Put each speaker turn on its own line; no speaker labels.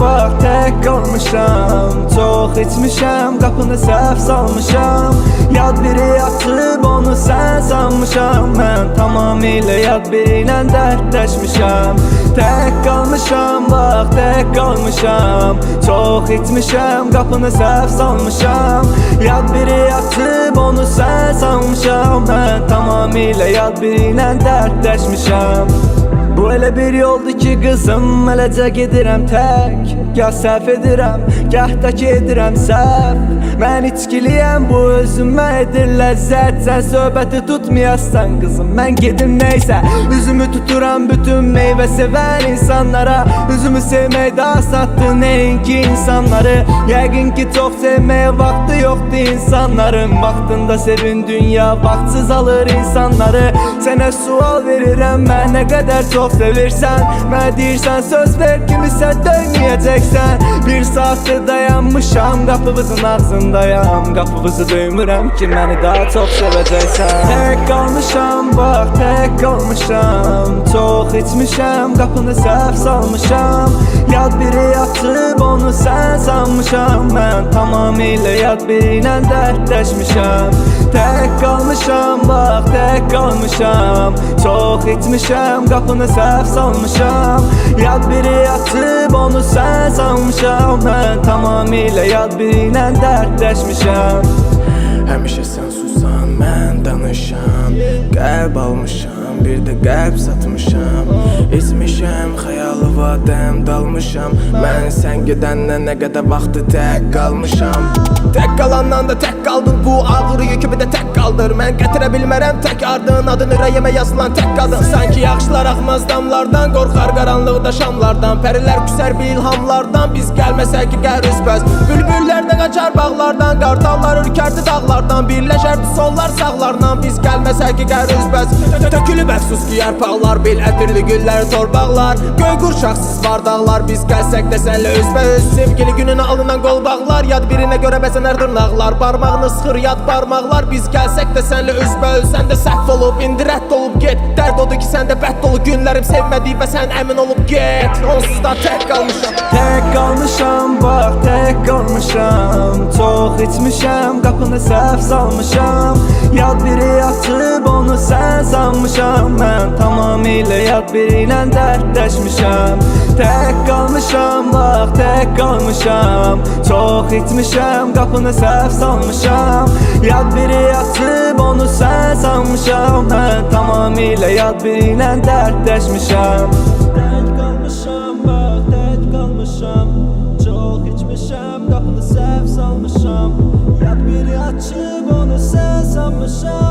bax tək qalmışam. Çox içmişəm, qapını səhv salmışam. Yad biri açıb onu sən sanmışam. Mən tamamilə yad biri ilə dərdləşmişəm. Tək qalmışam, bax tək qalmışam. Çox içmişəm, qapını səhv salmışam. Yad biri açıb onu sən sanmışam. Mən tamamilə yad biri ilə dərdləşmişəm. Bu elə bir yoldur ki qızım, eləcə gedirəm tək. Gah səhv edirəm, gah da ki edirəm səhv. Mən içkiliyəm, bu özümə edir ləzzət. Sən söhbəti tutmayasan qızım, mən gedim neysə. Üzümü tuturam bütün meyvə sevən insanlara. Üzümü sevməkdə asaddır neyinki insanları. Yəqin ki çox sevməyə vaxtı yoxdur insanların. Vaxtında sevin dünya, vaxtsız alır insanları. Sənə sual verirəm, mən nə qədər çox sevirsən. Mən deyirsən söz ver, kimisə döyməyəcəksən. Bir saatdır dayanmışam, qapımızın ağzındayam. Qapımızı döymürəm ki məni daha çox sevəcəksən. Tək qalmışam, bax tək qalmışam. Çox içmişəm, qapını səhv salmışam. Yad biri açıb onu sən sanmışam. Mən tamamilə yad biri ilə dərdləşmişəm. Tək qalmışam, bax tək qalmışam. Çox içmişəm, qapını səhv salmışam. Yad biri açıb onu sən sanmışam. Mən tamamilə yad biri ilə dərdləşmişəm.
Həmişə sən susan, mən danışam. Qəlb almışam, bir də qəlb satmışam. İçmişəm, xəyalı vadəm dalmışam. Mən sən gedəndən nə qədər vaxtı tək qalmışam. Tək qalandan da tək qaldın, bu ağır yükü bir də tək qaldır. Mən gətirə bilmərəm tək ardın, adın ürəyimə yazılan tək qadın. Sanki yaxşılar axmaz damlardan, qorxar qaranlıqda şamlardan. Pərilər küsər bir ilhamlardan, biz gəlməsək ki qər üzbəz. Bülbüllər də qaçar bağlardan, qartallar ürkərdi dağlardan. Birləşərdi sollar sağlardan, biz gəlməsək ki qər üzbəz. Tökülüb əfsus ki yarpaqlar, bil ətirli güllər torbaqlar. Göy qurşaqsız bardaqlar, biz gəlsək də sənlə üzbəüz. Sevgili gününə alınan qol bağlar, yad birinə görə bəzənər dırnaqlar. Barmağını sıxır yad barmaqlar, biz gəlsək də sənlə üzbəüz. Sən də səhv olub, indi rədd olub get. Dərd odur ki səndə bəd dolu günlərim sevmədi və sən əmin olub get. Onsuz da tək qalmışam.
Tək qalmışam, bax tək qalmışam. Çox içmişəm, qapını səhv salmışam. Yad biri açıb onu sən sanmışam. Mən tamamilə yad biri ilə dərdləşmişəm. Tək qalmışam, bax tək qalmışam. Çox içmişəm, qapını səhv salmışam. Yad biri açıb onu sən sanmışam. Mən tamamilə yad biri ilə dərdləşmişəm. Tək qalmışam, bax tək qalmışam. Çox içmişəm, qapını səhv salmışam. Yad biri açıb onu sən sanmışam.